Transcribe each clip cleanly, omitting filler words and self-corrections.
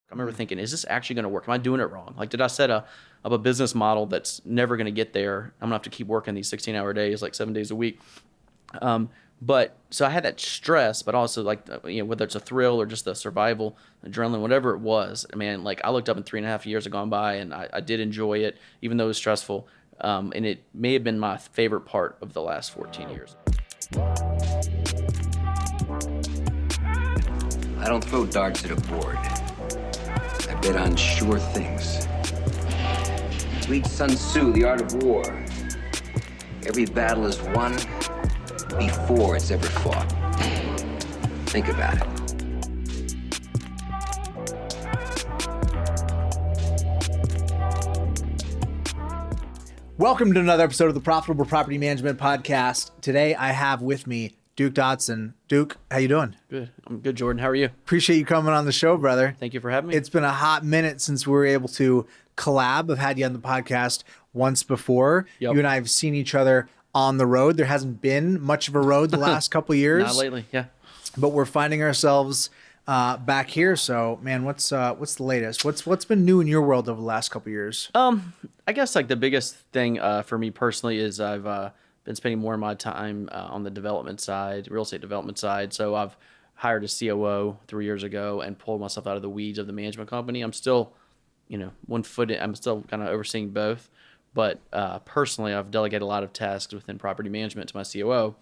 I remember thinking, is this actually going to work? Am I doing it wrong? Like, did I set up a business model that's never going to get there? I'm going to have to keep working these 16-hour days, like 7 days a week. But so I had that stress, but also like, whether it's a thrill or just the survival, adrenaline, whatever it was, man, like I looked up and 3.5 years had gone by and I did enjoy it, even though it was stressful. And it may have been my favorite part of the last 14 years. I don't throw darts at a board. I bet on sure things. Read Sun Tzu, The Art of War. Every battle is won before it's ever fought. Think about it. Welcome to another episode of the Profitable Property Management Podcast. Today I have with me Duke Dodson. Duke, how you doing? Good. I'm good, Jordan. How are you? Appreciate you coming on the show, brother. Thank you for having me. It's been a hot minute since we were able to collab. I've had you on the podcast once before. Yep. You and I have seen each other on the road. There hasn't been much of a road the last couple of years. Not lately, yeah. But we're finding ourselves back here. So, man, what's the latest? What's been new in your world over the last couple of years? I guess like the biggest thing for me personally is I've been spending more of my time on the development side, real estate development side. So I've hired a COO 3 years ago and pulled myself out of the weeds of the management company. I'm still, one foot in, I'm still kind of overseeing both. But personally, I've delegated a lot of tasks within property management to my COO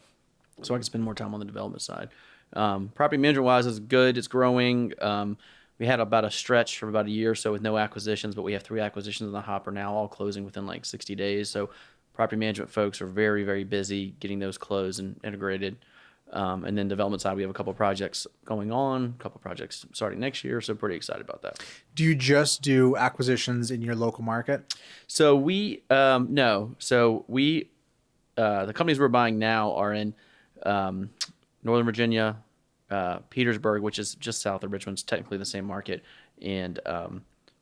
so I can spend more time on the development side. Property management-wise is good. It's growing. We had about a stretch for about a year or so with no acquisitions, but we have 3 acquisitions in the hopper now, all closing within like 60 days. So property management folks are very, very busy getting those closed and integrated. And then development side, we have a couple of projects going on, a couple of projects starting next year. So pretty excited about that. Do you just do acquisitions in your local market? So we, no. So we, the companies we're buying now are in Northern Virginia, Petersburg, which is just south of Richmond, it's technically the same market, and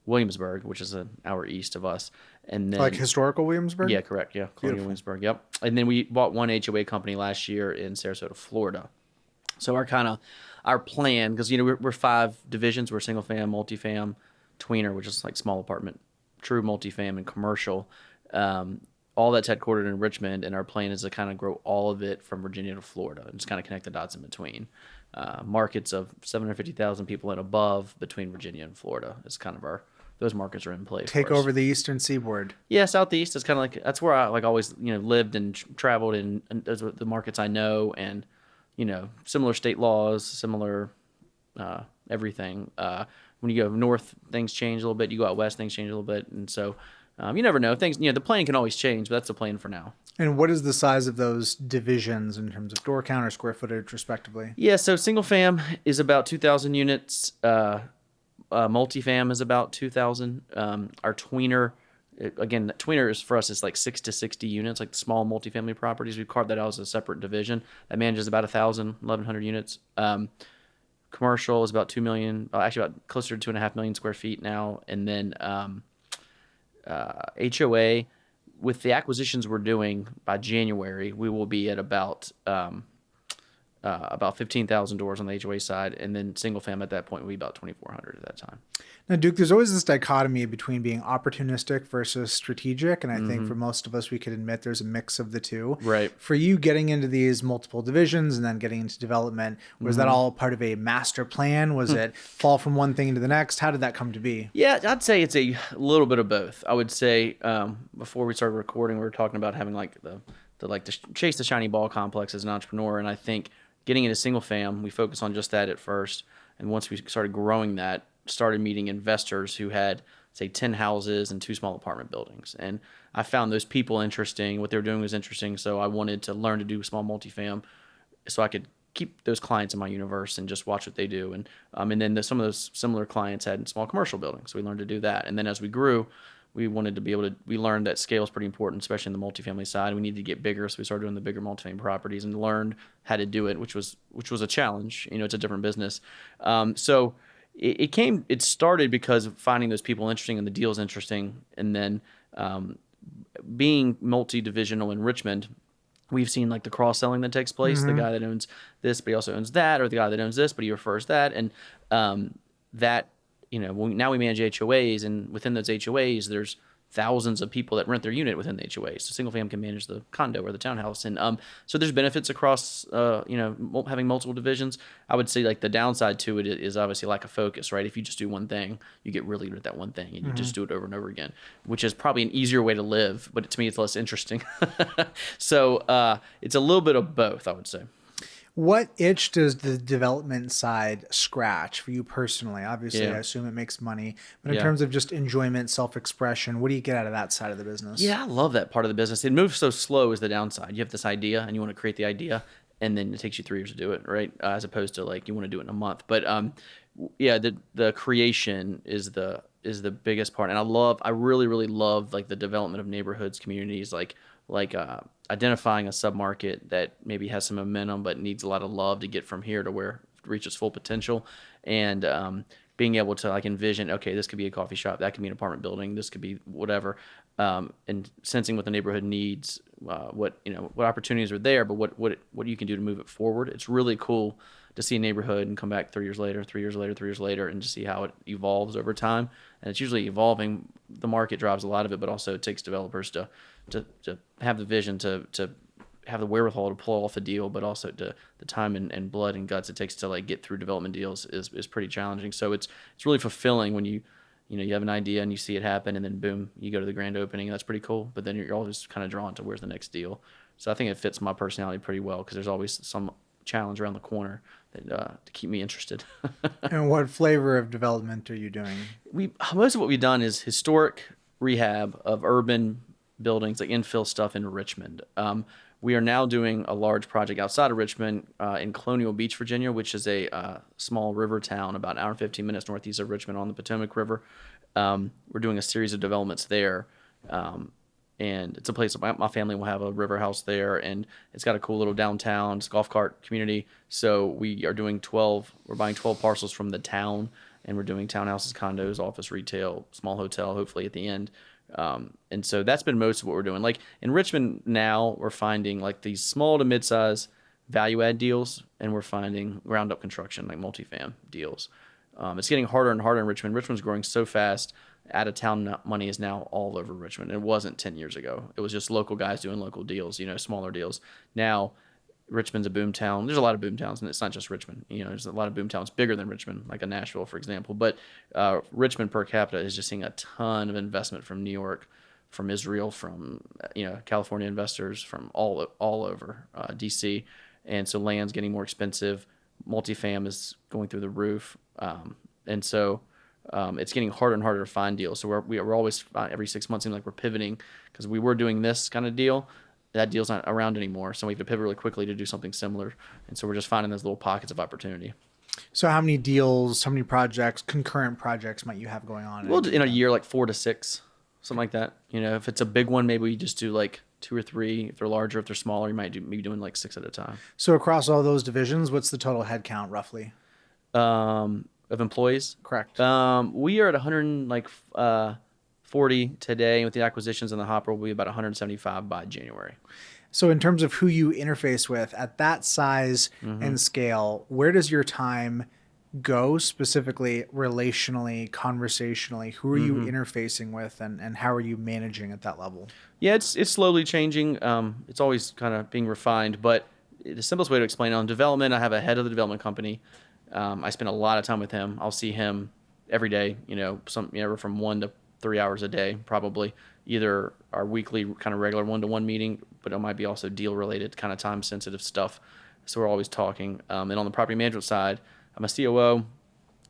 Williamsburg, which is an hour east of us. And then, like historical Williamsburg? Yeah, correct. Yeah, Colonial Williamsburg. Yep. And then we bought one HOA company last year in Sarasota, Florida. So our plan, because we're 5 divisions. We're single fam, multifam, tweener, which is like small apartment, true multifam, and commercial. All that's headquartered in Richmond, and our plan is to kind of grow all of it from Virginia to Florida and just kind of connect the dots in between. Markets of 750,000 people and above between Virginia and Florida is kind of those markets are in place. Take over the eastern seaboard. Yeah, southeast is kind of like, that's where I like always lived and traveled, and those are the markets I know, and similar state laws, similar everything. When you go north, things change a little bit. You go out west, things change a little bit, and so you never know. Things, the plan can always change, but that's the plan for now. And what is the size of those divisions in terms of door count or square footage, respectively? Yeah, so single fam is about 2,000 units. Multifam is about 2,000. Our tweener, again, tweener is for us is like 6 to 60 units, like the small multifamily properties. We carved that out as a separate division that manages about 1,100 units. Commercial is about 2 million, actually about closer to 2.5 million square feet now. And then HOA, with the acquisitions we're doing by January, we will be at about 15,000 doors on the HOA side, and then single fam at that point will be about 2,400 at that time. Now, Duke, there's always this dichotomy between being opportunistic versus strategic, and I think for most of us, we could admit there's a mix of the two. Right. For you, getting into these multiple divisions and then getting into development, was that all part of a master plan? Was it fall from one thing to the next? How did that come to be? Yeah, I'd say it's a little bit of both. I would say before we started recording, we were talking about having like the chase the shiny ball complex as an entrepreneur, and I think getting into single fam, we focused on just that at first. And once we started growing that, started meeting investors who had, say, 10 houses and 2 small apartment buildings. And I found those people interesting. What they were doing was interesting. So I wanted to learn to do small multifam so I could keep those clients in my universe and just watch what they do. And then some of those similar clients had small commercial buildings. So we learned to do that. And then as we grew, we wanted to be able to, we learned that scale is pretty important, especially in the multifamily side. We needed to get bigger, so we started doing the bigger multifamily properties and learned how to do it, which was a challenge. It's a different business. So it started because of finding those people interesting and the deals interesting, and then being multi-divisional in Richmond, we've seen like the cross-selling that takes place. The guy that owns this, but he also owns that, or the guy that owns this, but he refers that, and that now we manage HOAs, and within those HOAs, there's thousands of people that rent their unit within the HOA. So single family can manage the condo or the townhouse. And so there's benefits across, having multiple divisions. I would say like the downside to it is obviously lack of focus, right? If you just do one thing, you get really good at that one thing and you just do it over and over again, which is probably an easier way to live, but to me, it's less interesting. So it's a little bit of both, I would say. What itch does the development side scratch for you personally? Obviously, Yeah. I assume it makes money, but in Yeah. terms of just enjoyment, self-expression, what do you get out of that side of the business? Yeah, I love that part of the business. It moves so slow is the downside. You have this idea and you want to create the idea, and then it takes you 3 years to do it, right? As opposed to like you want to do it in a month. But yeah, the creation is the biggest part, and I really really love like the development of neighborhoods, communities, like identifying a submarket that maybe has some momentum but needs a lot of love to get from here to where it reaches full potential, and being able to like envision, okay, this could be a coffee shop, that could be an apartment building, this could be whatever, and sensing what the neighborhood needs, what opportunities are there, but what you can do to move it forward. It's really cool to see a neighborhood and come back 3 years later, 3 years later, 3 years later, and to see how it evolves over time. And it's usually evolving. The market drives a lot of it, but also it takes developers to have the vision, to have the wherewithal to pull off a deal, but also the time and blood and guts it takes to like get through development deals is pretty challenging. So it's really fulfilling when you have an idea and you see it happen, and then boom, you go to the grand opening. That's pretty cool. But then you're always kind of drawn to where's the next deal. So I think it fits my personality pretty well because there's always some challenge around the corner that, to keep me interested. And what flavor of development are you doing? Most of what we've done is historic rehab of urban buildings, like infill stuff in Richmond. We are now doing a large project outside of Richmond in Colonial Beach, Virginia, which is a small river town about an hour and 15 minutes northeast of Richmond on the Potomac River. We're doing a series of developments there. And it's a place my family will have a river house there, and it's got a cool little downtown golf cart community. So we are doing we're buying 12 parcels from the town, and we're doing townhouses, condos, office, retail, small hotel, hopefully at the end. And so that's been most of what we're doing. Like in Richmond now, we're finding like these small to mid-size value add deals, and we're finding ground up construction, like multifam deals. It's getting harder and harder in Richmond. Richmond's growing so fast. Out of town money is now all over Richmond. It wasn't 10 years ago. It was just local guys doing local deals, smaller deals. Now Richmond's a boom town. There's a lot of boom towns, and it's not just Richmond. There's a lot of boom towns bigger than Richmond, like a Nashville, for example. But Richmond per capita is just seeing a ton of investment from New York, from Israel, from California investors, from all over DC, and so land's getting more expensive. Multifam is going through the roof, and so it's getting harder and harder to find deals. So we're always every 6 months seems like we're pivoting because we were doing this kind of deal. That deal's not around anymore, so we have to pivot really quickly to do something similar. And so we're just finding those little pockets of opportunity. So how many deals, how many projects, concurrent projects might you have going on? Well, in a year, like 4 to 6, something like that. If it's a big one, maybe we just do like 2 or 3. If they're larger, if they're smaller, you might be doing like 6 at a time. So across all those divisions, what's the total head count roughly? Of employees? Correct. We are at 140 today. With the acquisitions in the hopper, we'll be about 175 by January. So in terms of who you interface with at that size and scale, where does your time go specifically, relationally, conversationally? Who are you interfacing with, and how are you managing at that level? Yeah, it's slowly changing. It's always kind of being refined, but the simplest way to explain it, on development, I have a head of the development company. I spend a lot of time with him. I'll see him every day, from 1 to 3 hours a day, probably. Either our weekly kind of regular one-to-one meeting, but it might be also deal-related, kind of time-sensitive stuff. So we're always talking. And on the property management side, I'm a COO,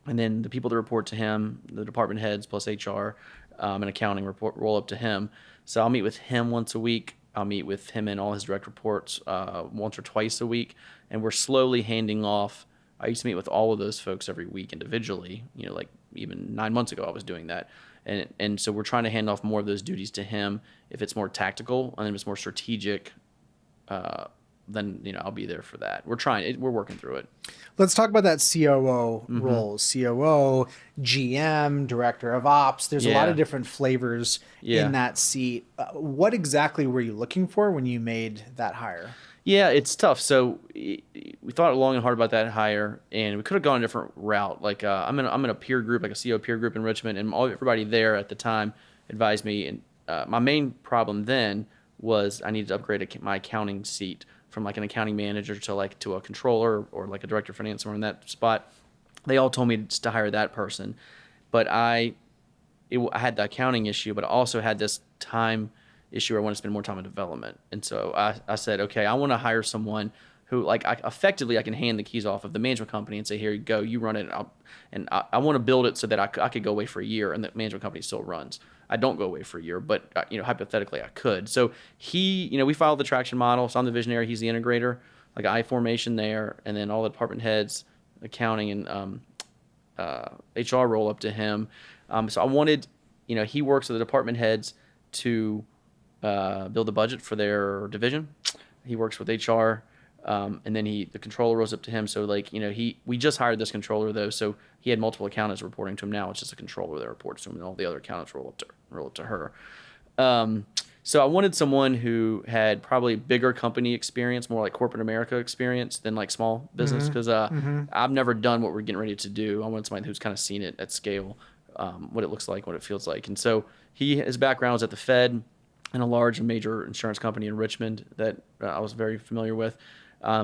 and then the people that report to him, the department heads plus HR and accounting roll up to him. So I'll meet with him once a week. I'll meet with him and all his direct reports once or twice a week, and we're slowly handing off. I used to meet with all of those folks every week individually, like even 9 months ago I was doing that. And so we're trying to hand off more of those duties to him. If it's more tactical and if it's more strategic, then I'll be there for that. We're working through it. Let's talk about that COO role. COO, GM, Director of Ops. There's a lot of different flavors in that seat. What exactly were you looking for when you made that hire? Yeah, it's tough. So we thought long and hard about that hire, and we could have gone a different route. Like I'm in a peer group, like a CEO peer group in Richmond, and everybody there at the time advised me. And my main problem then was I needed to upgrade my accounting seat from like an accounting manager to a controller or like a director of finance, somewhere in that spot. They all told me just to hire that person, but I had the accounting issue, but I also had this time issue where I want to spend more time in development. And so I said, okay, I want to hire someone who like I can hand the keys off of the management company and say, here you go, you run it. And I want to build it so that I could go away for a year and the management company still runs. I don't go away for a year, but hypothetically I could. So we followed the traction model. So I'm the visionary. He's the integrator, like I formation there. And then all the department heads, accounting and HR roll up to him. So I wanted, he works with the department heads to build the budget for their division. He works with HR, and then the controller rolls up to him. So we just hired this controller though, so he had multiple accountants reporting to him. Now it's just a controller that reports to him, and all the other accountants roll up to her. So I wanted someone who had probably bigger company experience, more like corporate America experience than like small business, because I've never done what we're getting ready to do. I wanted somebody who's kind of seen it at scale, what it looks like, what it feels like. And so his background was at the Fed and a large and major insurance company in Richmond that I was very familiar with.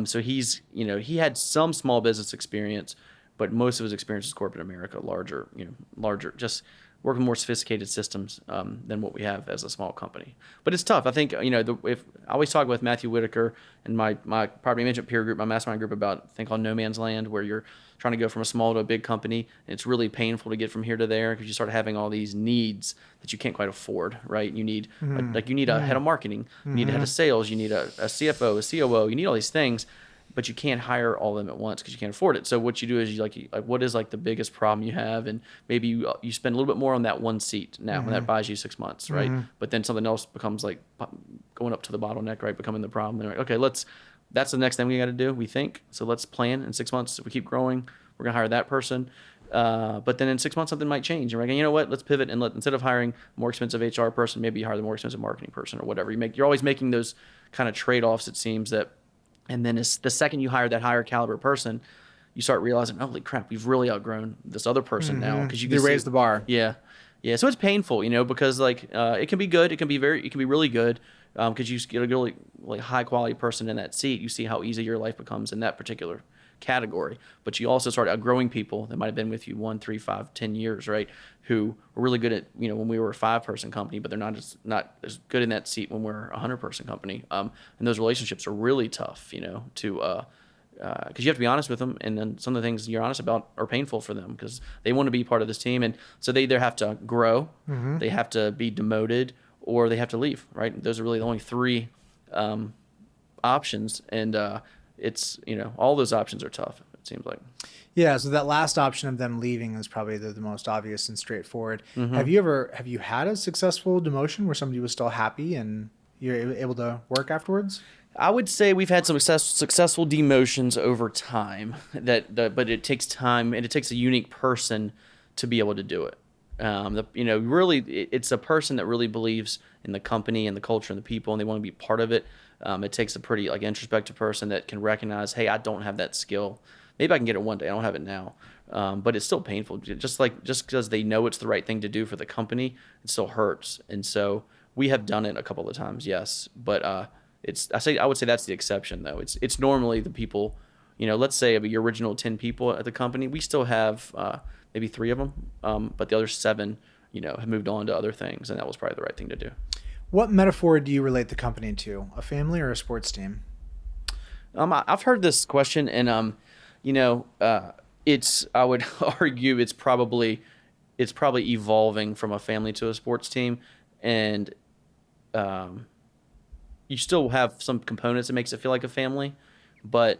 So he had some small business experience, but most of his experience is corporate America, larger, just working with more sophisticated systems than what we have as a small company. But it's tough. I think, if I always talk with Matthew Whitaker and my property management peer group, my mastermind group, about a thing called no man's land, where you're trying to go from a small to a big company, and it's really painful to get from here to there because you start having all these needs that you can't quite afford, right? You need a head of marketing, you need a head of sales, you need a CFO, a COO, you need all these things, but you can't hire all of them at once because you can't afford it. So what you do is you what is like the biggest problem you have, and maybe you spend a little bit more on that one seat now, and that buys you 6 months, right? But then something else becomes like going up to the bottleneck, right? Becoming the problem. And like, okay, that's the next thing we got to do, we think. So let's plan in 6 months. If we keep growing, we're gonna hire that person. But then in 6 months, something might change. And we're like, you know what? Let's pivot and instead of hiring a more expensive HR person, maybe you hire the more expensive marketing person or whatever. You're always making those kind of trade-offs, it seems that. And then the second you hire that higher caliber person, you start realizing, holy crap, we've really outgrown this other person now, because you raise the bar. Yeah. So it's painful, because it can be good, it can be really good, because you get a really high quality person in that seat. You see how easy your life becomes in that particular category, but you also start outgrowing people that might have been with you 1, 3, 5, 10 years, right? Who were really good at, when we were a 5-person company, but they're not as good in that seat when we're a 100-person company. And those relationships are really tough, because you have to be honest with them, and then some of the things you're honest about are painful for them because they want to be part of this team, and so they either have to grow, they have to be demoted, or they have to leave, right? Those are really the only 3 options, and it's all those options are tough, it seems like. Yeah, so that last option of them leaving is probably the most obvious and straightforward. Have you had a successful demotion where somebody was still happy and you're able to work afterwards? I would say we've had some successful demotions over time, but it takes time, and it takes a unique person to be able to do it. Really, it's a person that really believes in the company and the culture and the people, and they want to be part of it. It takes a pretty introspective person that can recognize, hey, I don't have that skill. Maybe I can get it one day. I don't have it now, but it's still painful. Just because they know it's the right thing to do for the company, it still hurts. And so we have done it a couple of times, yes, but I would say that's the exception though. It's normally the people, let's say of your original 10 people at the company, we still have maybe 3 of them, but the other 7, have moved on to other things, and that was probably the right thing to do. What metaphor do you relate the company to? A family or a sports team? I've heard this question, and I would argue it's probably evolving from a family to a sports team, and you still have some components that makes it feel like a family, but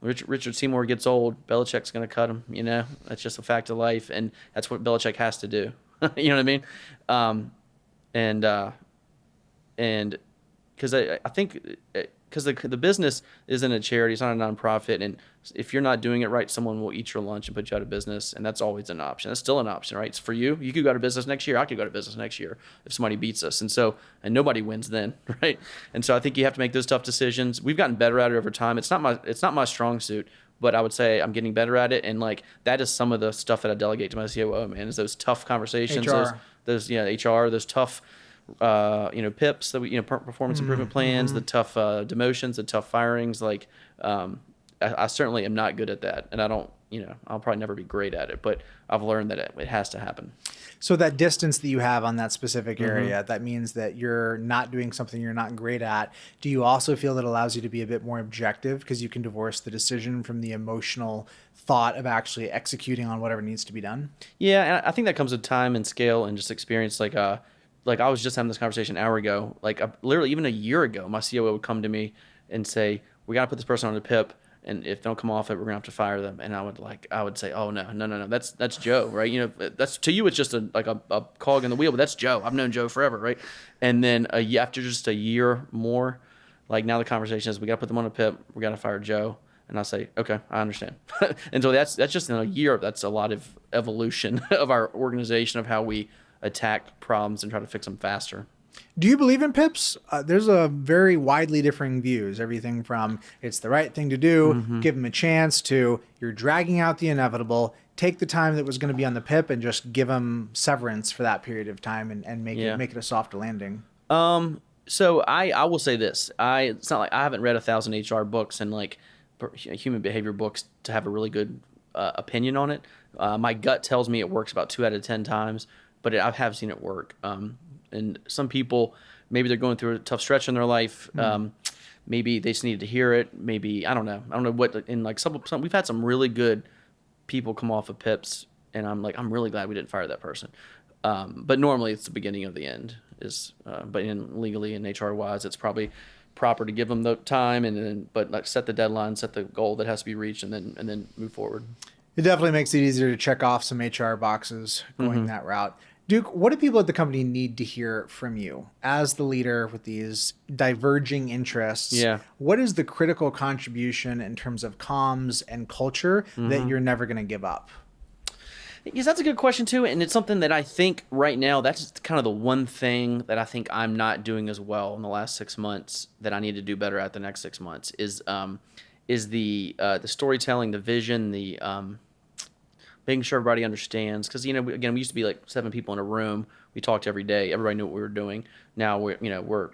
Richard Seymour gets old, Belichick's going to cut him. That's just a fact of life, and that's what Belichick has to do. You know what I mean? And because I think because the business isn't a charity, it's not a nonprofit, and If you're not doing it right, someone will eat your lunch and put you out of business, and that's always an option. That's still an option, right? It's for you. You could go out of business next year. I could go out of business next year if somebody beats us. And nobody wins then, right? And so I think you have to make those tough decisions. We've gotten better at it over time. It's not my strong suit, but I would say I'm getting better at it. And like that is some of the stuff that I delegate to my COO, man, is those tough conversations, HR. those HR, those tough PIPs, that we, performance improvement plans, the tough demotions, the tough firings. Like, I certainly am not good at that, and I don't, I'll probably never be great at it, but I've learned that it has to happen. So that distance that you have on that specific area, that means that you're not doing something you're not great at. Do you also feel that allows you to be a bit more objective because you can divorce the decision from the emotional thought of actually executing on whatever needs to be done? Yeah, and I think that comes with time and scale and just experience. Like I was just having this conversation an hour ago. Like literally even a year ago, my COO would come to me and say, "We got to put this person on a PIP. And if they don't come off it, we're gonna have to fire them." And I would say, "Oh no, that's Joe, right? That's to you, it's just a cog in the wheel, but that's Joe. I've known Joe forever, right?" And then after just a year more, like now the conversation is, we gotta put them on a PIP, we gotta fire Joe. And I say, "Okay, I understand." And so that's just in a year. That's a lot of evolution of our organization, of how we attack problems and try to fix them faster. Do you believe in PIPs? There's a very widely differing views. Everything from it's the right thing to do, give them a chance, to you're dragging out the inevitable, take the time that was going to be on the PIP and just give them severance for that period of time and make it a soft landing. So I will say this. It's not like I haven't read 1,000 HR books and like human behavior books to have a really good opinion on it. My gut tells me it works about 2 out of 10 times, but I have seen it work. And some people, maybe they're going through a tough stretch in their life. Maybe they just needed to hear it. Maybe, I don't know what. And like some we've had some really good people come off of PIPs, and I'm really glad we didn't fire that person. But normally it's the beginning of the end. But legally and HR wise, it's probably proper to give them the time but like set the deadline, set the goal that has to be reached, and then move forward. It definitely makes it easier to check off some HR boxes going that route. Duke, what do people at the company need to hear from you as the leader with these diverging interests? Yeah. What is the critical contribution in terms of comms and culture that you're never going to give up? Yes, that's a good question too, and it's something that I think right now that's kind of the one thing that I think I'm not doing as well in the last 6 months that I need to do better at the next 6 months is the storytelling, the vision, the making sure everybody understands. Because again, we used to be like 7 people in a room. We talked every day. Everybody knew what we were doing. Now we're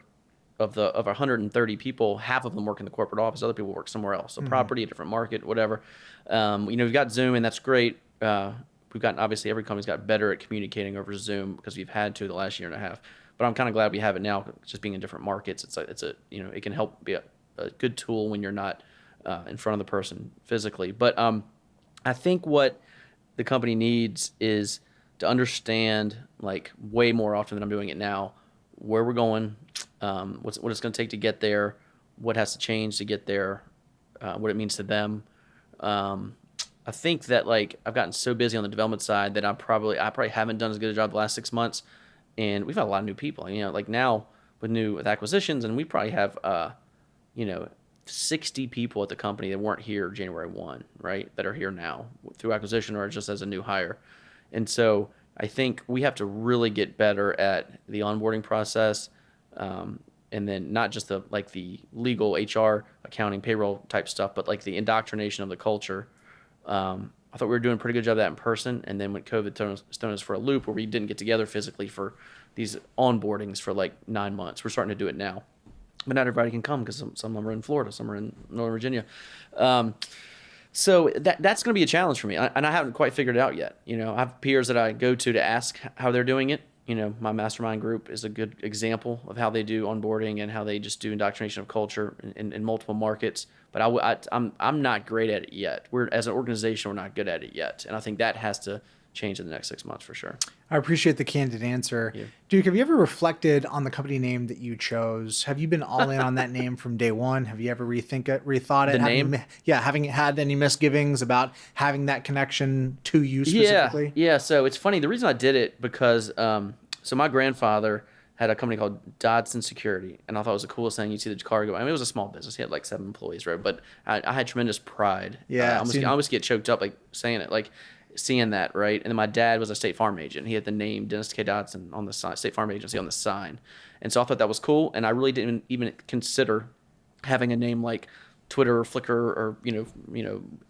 of 130 people, half of them work in the corporate office. Other people work somewhere else, a property, a different market, whatever. We've got Zoom, and that's great. We've gotten, obviously every company's got better at communicating over Zoom because we've had to the last year and a half. But I'm kind of glad we have it now, just being in different markets. It can help be a good tool when you're not in front of the person physically. But I think what the company needs is to understand, like way more often than I'm doing it now, where we're going, what it's going to take to get there, what has to change to get there, what it means to them. I think that like I've gotten so busy on the development side that I probably haven't done as good a job the last 6 months, and we've had a lot of new people. Like now with acquisitions, and we probably have 60 people at the company that weren't here January 1, right? That are here now through acquisition or just as a new hire. And so I think we have to really get better at the onboarding process, and then not just the legal, HR, accounting, payroll type stuff, but like the indoctrination of the culture. I thought we were doing a pretty good job of that in person, and then when COVID thrown us for a loop where we didn't get together physically for these onboardings for like 9 months, we're starting to do it now. But not everybody can come because some of them are in Florida, some are in Northern Virginia. So that's going to be a challenge for me, and I haven't quite figured it out yet. I have peers that I go to ask how they're doing it. My mastermind group is a good example of how they do onboarding and how they just do indoctrination of culture in multiple markets. But I'm not great at it yet. As an organization, we're not good at it yet, and I think that has to change in the next 6 months for sure. I appreciate the candid answer. Yeah. Duke, have you ever reflected on the company name that you chose? Have you been all in on that name from day one? Have you ever rethought it? The name? Having had any misgivings about having that connection to you specifically? Yeah. So it's funny. The reason I did it because so my grandfather had a company called Dodson Security, and I thought it was the coolest thing. You see the car go. I mean, it was a small business. He had like 7 employees, right? But I had tremendous pride. Yeah, I almost get choked up like saying it, like seeing that, right? And then my dad was a State Farm agent. He had the name Dennis K. Dodson on the sign, State Farm Agency on the sign, and so I thought that was cool. And I really didn't even consider having a name like Twitter or Flickr or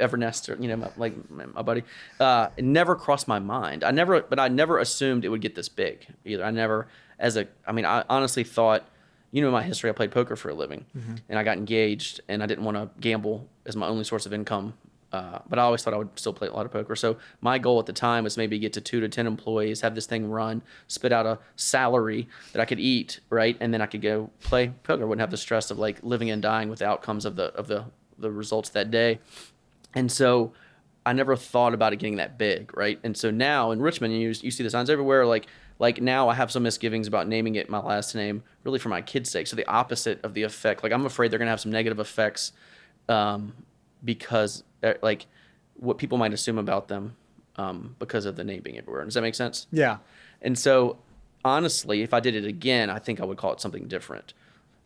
Evernest or like my buddy. It never crossed my mind. I never assumed it would get this big either. I honestly thought, my history. I played poker for a living, and I got engaged, and I didn't want to gamble as my only source of income. But I always thought I would still play a lot of poker. So my goal at the time was maybe get to 2 to 10 employees, have this thing run, spit out a salary that I could eat, right, and then I could go play poker. I wouldn't have the stress of like living and dying with the outcomes of the results that day. And so I never thought about it getting that big, right? And so now in Richmond, you see the signs everywhere. Like now I have some misgivings about naming it my last name, really for my kids' sake. So the opposite of the effect. Like I'm afraid they're gonna have some negative effects. Because like what people might assume about them because of the name being everywhere. Does that make sense? Yeah. And so honestly, if I did it again, I think I would call it something different.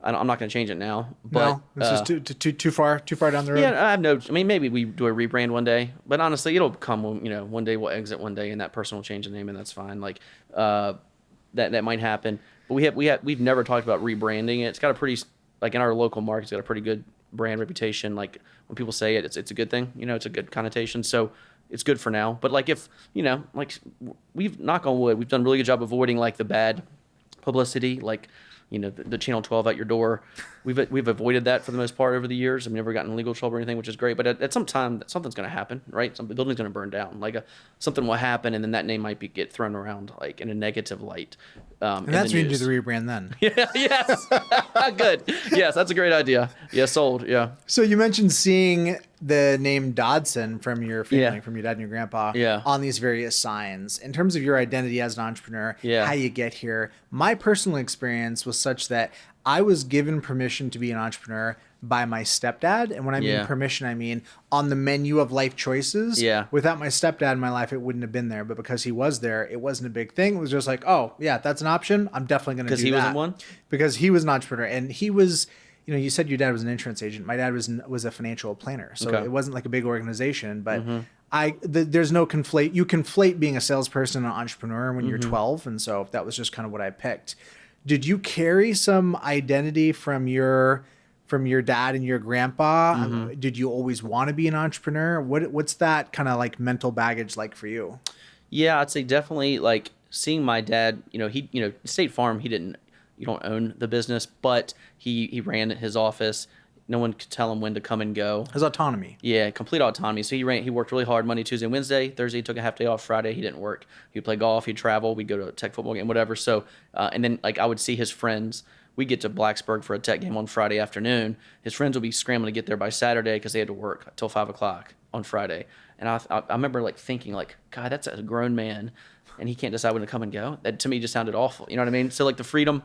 I'm not going to change it now. But, no, it's just too far down the road. Yeah, maybe we do a rebrand one day, but honestly, it'll come when, one day we'll exit one day and that person will change the name and that's fine. Like that might happen. But we've never talked about rebranding it. It's got a pretty, like in our local market, it's got a pretty good brand reputation. Like when people say it, it's a good thing, it's a good connotation. So it's good for now. But like if, like we've, knock on wood, we've done a really good job avoiding like the bad publicity, like, the Channel 12 at your door. We've avoided that for the most part over the years. I've never gotten in legal trouble or anything, which is great. But at some time, something's going to happen, right? Some building's going to burn down. Like something will happen, and then that name might get thrown around like in a negative light. And that's when you do the rebrand then. Yeah. Yes. Good. Yes, that's a great idea. Yeah, sold. Yeah. So you mentioned seeing the name Dodson from your family, from your dad and your grandpa, on these various signs. In terms of your identity as an entrepreneur, how you get here, my personal experience was such that I was given permission to be an entrepreneur by my stepdad. And when I mean permission, I mean on the menu of life choices. Yeah. Without my stepdad in my life, it wouldn't have been there. But because he was there, it wasn't a big thing. It was just like, oh, yeah, that's an option. I'm definitely going to do that. Because he was one? Because he was an entrepreneur. And he was, you said your dad was an insurance agent. My dad was a financial planner. So it wasn't like a big organization. But there's no conflate. You conflate being a salesperson and an entrepreneur when you're 12. And so that was just kind of what I picked. Did you carry some identity from your dad and your grandpa? Did you always want to be an entrepreneur? What's that kind of like mental baggage like for you? Yeah, I'd say definitely like seeing my dad, State Farm, you don't own the business, but he ran his office. No one could tell him when to come and go. His autonomy. Yeah, complete autonomy. So he worked really hard Monday, Tuesday, Wednesday. Thursday, he took a half day off. Friday, he didn't work. He'd play golf. He'd travel. We'd go to a tech football game, whatever. So, and then like I would see his friends. We'd get to Blacksburg for a tech game on Friday afternoon. His friends would be scrambling to get there by Saturday because they had to work till 5 o'clock on Friday. And I remember like thinking like, God, that's a grown man, and he can't decide when to come and go. That to me just sounded awful. You know what I mean? So like the freedom,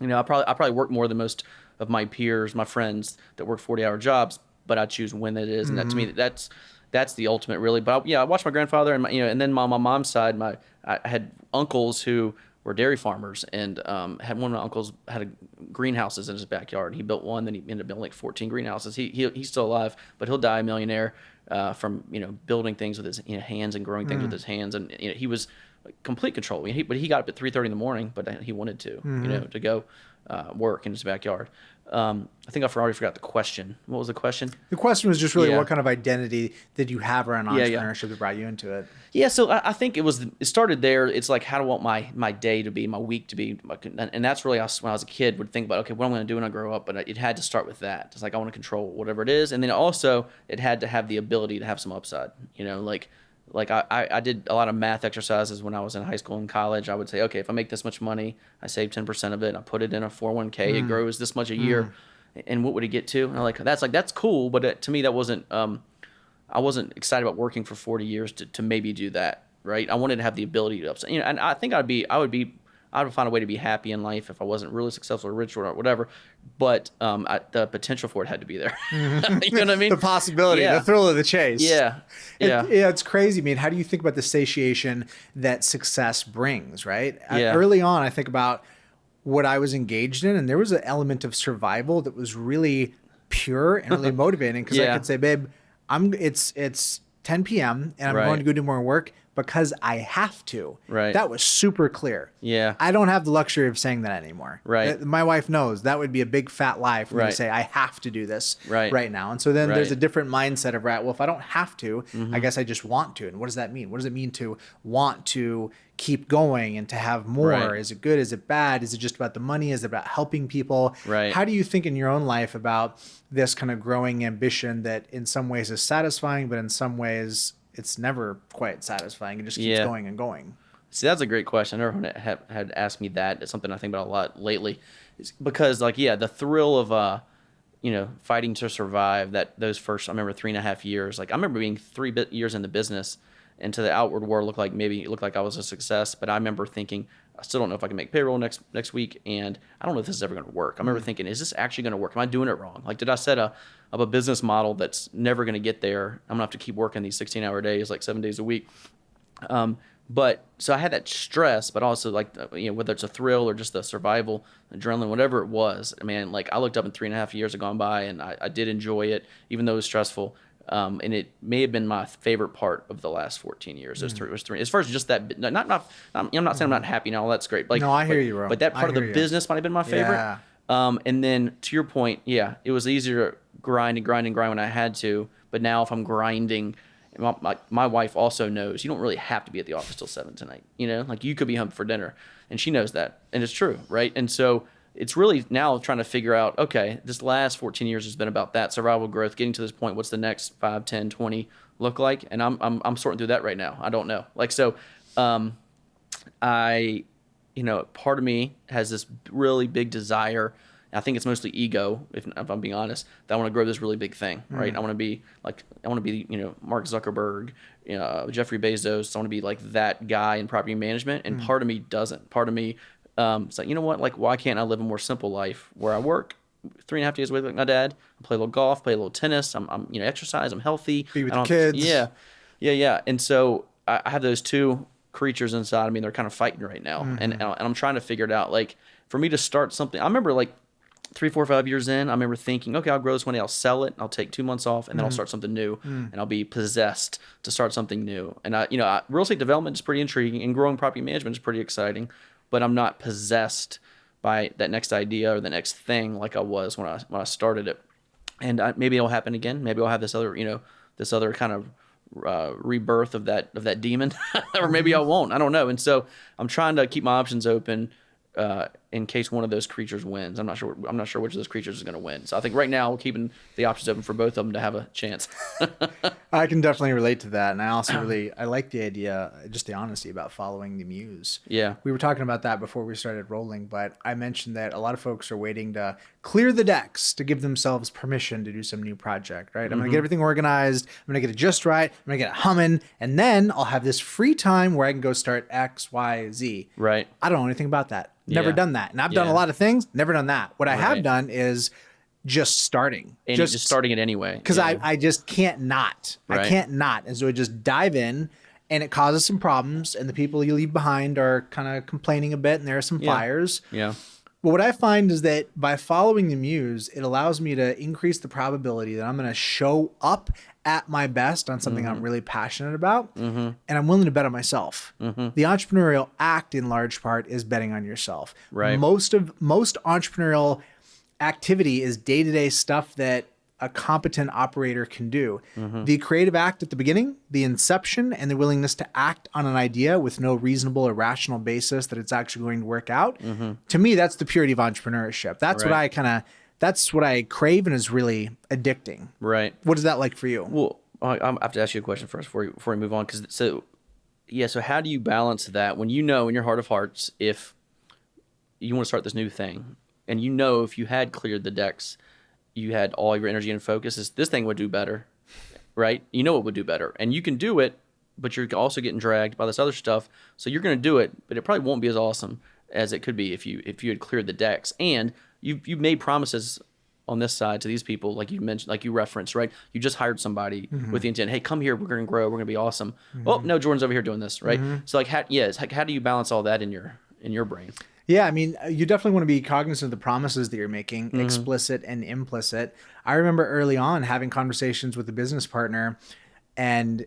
I probably work more than most of my peers, my friends that work 40-hour jobs, but I choose when it is, and that to me that's the ultimate really. But I watched my grandfather and and then on my mom's side, I had uncles who were dairy farmers, and had one of my uncles had greenhouses in his backyard. He built one, then he ended up building like 14 greenhouses. He's still alive, but he'll die a millionaire from building things with his hands and growing things with his hands, and he was complete control. But he got up at 3:30 in the morning, but he wanted to to go work in his backyard. I think I already forgot the question. What was the question? The question was just really what kind of identity did you have around entrepreneurship that brought you into it? Yeah, so I think it started there. It's like, how do I want my day to be, my week to be? And that's really when I was a kid would think about, okay, what I'm going to do when I grow up. But it had to start with that. It's like, I want to control whatever it is. And then also it had to have the ability to have some upside, Like I did a lot of math exercises when I was in high school and college. I would say, okay, if I make this much money, I save 10% of it, and I put it in a 401k. It grows this much a year, and what would it get to? And I'm that's cool, but to me that wasn't. I wasn't excited about working for 40 years to maybe do that. Right? I wanted to have the ability to upside. And I think I would find a way to be happy in life if I wasn't really successful or rich or whatever. But the potential for it had to be there. You know what I mean? The possibility, the thrill of the chase. Yeah. It's crazy. I mean, how do you think about the satiation that success brings, right? Yeah. Early on, I think about what I was engaged in, and there was an element of survival that was really pure and really motivating, because I could say, babe, it's 10 p.m. and I'm going to go do more work because I have to. Right. That was super clear. Yeah. I don't have the luxury of saying that anymore. Right. My wife knows that would be a big fat lie for me to say I have to do this right now. And so then there's a different mindset of, well, if I don't have to, I guess I just want to. And what does that mean? What does it mean to want to keep going and to have more? Right. Is it good? Is it bad? Is it just about the money? Is it about helping people? Right. How do you think in your own life about this kind of growing ambition that in some ways is satisfying, but in some ways it's never quite satisfying? It just keeps going and going. See, that's a great question. Everyone had asked me that. It's something I think about a lot lately. It's because, the thrill of, fighting to survive, those first, I remember 3.5 years. Like, I remember being 3 years in the business, and to the outward world it looked like I was a success. But I remember thinking, I still don't know if I can make payroll next week, and I don't know if this is ever going to work. I remember thinking, is this actually going to work? Am I doing it wrong? Like, did I set up a business model that's never going to get there? I'm going to have to keep working these 16-hour days, like 7 days a week. But so I had that stress, but also whether it's a thrill or just the survival, adrenaline, whatever it was, man, like I looked up and 3.5 years had gone by, and I did enjoy it, even though it was stressful. And it may have been my favorite part of the last 14 years. Those three. As far as just that, I'm not saying I'm not happy now. That's great. Like, no, I hear you, bro. But that part of the business might have been my favorite. Yeah. And then to your point, it was easier to grind when I had to. But now if I'm grinding, my wife also knows you don't really have to be at the office till 7 tonight. Like you could be home for dinner, and she knows that, and it's true, right? And so it's really now trying to figure out, okay, this last 14 years has been about that survival growth, getting to this point. What's the next 5, 10, 20 look like? And I'm sorting through that right now. I don't know. Part of me has this really big desire. I think it's mostly ego, if I'm being honest, that I want to grow this really big thing, right? I want to be Mark Zuckerberg, Jeffrey Bezos. I want to be like that guy in property management. And part of me doesn't. Part of me, it's like, you know what? Like, why can't I live a more simple life where I work 3.5 days a week like my dad, I play a little golf, play a little tennis, I'm exercise, I'm healthy. Be with the kids. Yeah. And so I have those two creatures inside of me, and they're kind of fighting right now. And I'm trying to figure it out. Like, for me to start something, I remember 3, 4, 5 years in, I remember thinking, okay, I'll grow this one day, I'll sell it, I'll take 2 months off, and then I'll start something new, and I'll be possessed to start something new. And real estate development is pretty intriguing, and growing property management is pretty exciting, but I'm not possessed by that next idea or the next thing like I was when I started it. And maybe it'll happen again. Maybe I'll have this other kind of rebirth of that demon, or maybe I won't. I don't know. And so I'm trying to keep my options open in case one of those creatures wins. I'm not sure which of those creatures is going to win. So I think right now we're keeping the options open for both of them to have a chance. I can definitely relate to that. And I also I like the idea, just the honesty about following the muse. Yeah. We were talking about that before we started rolling, but I mentioned that a lot of folks are waiting to clear the decks to give themselves permission to do some new project, right? I'm going to get everything organized. I'm going to get it just right. I'm going to get it humming. And then I'll have this free time where I can go start X, Y, Z. Right. I don't know anything about that. Never done that. And I've done a lot of things, never done that. What I have done is just starting. And just starting it anyway. Because I just can't not. Right. I can't not. And so I just dive in, and it causes some problems, and the people you leave behind are kind of complaining a bit, and there are some fires. Yeah. But what I find is that by following the muse, it allows me to increase the probability that I'm going to show up at my best on something I'm really passionate about, and I'm willing to bet on myself. The entrepreneurial act, in large part, is betting on yourself. Right. Most entrepreneurial activity is day-to-day stuff that a competent operator can do. The creative act at the beginning, the inception, and the willingness to act on an idea with no reasonable or rational basis that it's actually going to work out. To me, that's the purity of entrepreneurship. That's that's what I crave, and is really addicting. Right. What is that like for you? Well, I have to ask you a question first before we move on. So how do you balance that when you know in your heart of hearts if you want to start this new thing, and if you had cleared the decks, you had all your energy and focus, this thing would do better, right? It would do better, and you can do it, but you're also getting dragged by this other stuff. So you're going to do it, but it probably won't be as awesome as it could be if you had cleared the decks. And you've made promises on this side to these people, like you mentioned, like you referenced, right? You just hired somebody with the intent, hey, come here, we're going to grow, we're going to be awesome. Oh no, Jordan's over here doing this, right? So how do you balance all that in your brain? Yeah, I mean, you definitely want to be cognizant of the promises that you're making, explicit and implicit. I remember early on having conversations with a business partner, and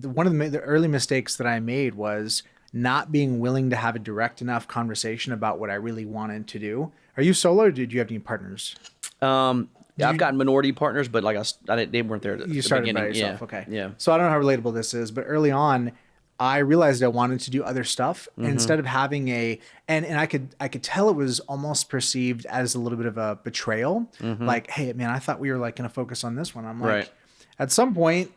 one of the early mistakes that I made was not being willing to have a direct enough conversation about what I really wanted to do. Are you solo, or did you have any partners? Yeah, I've got minority partners, but like they weren't there at You the started beginning. by yourself, Yeah. okay. Yeah. So I don't know how relatable this is, but early on, I realized I wanted to do other stuff. And instead of having and I could tell it was almost perceived as a little bit of a betrayal. Like, hey man, I thought we were like going to focus on this one. I'm like, Right. at some point,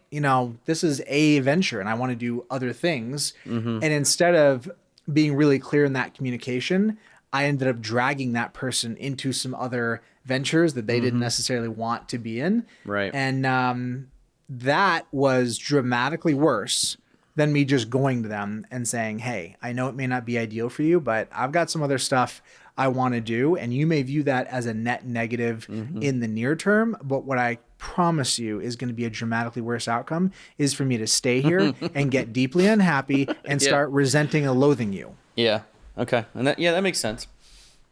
this is a venture and I want to do other things. And instead of being really clear in that communication, I ended up dragging that person into some other ventures that they didn't necessarily want to be in. Right. And that was dramatically worse than me just going to them and saying, hey, I know it may not be ideal for you, but I've got some other stuff I want to do. And you may view that as a net negative in the near term. But what I promise you is going to be a dramatically worse outcome is for me to stay here and get deeply unhappy and start resenting and loathing you. Yeah. Okay. And that makes sense.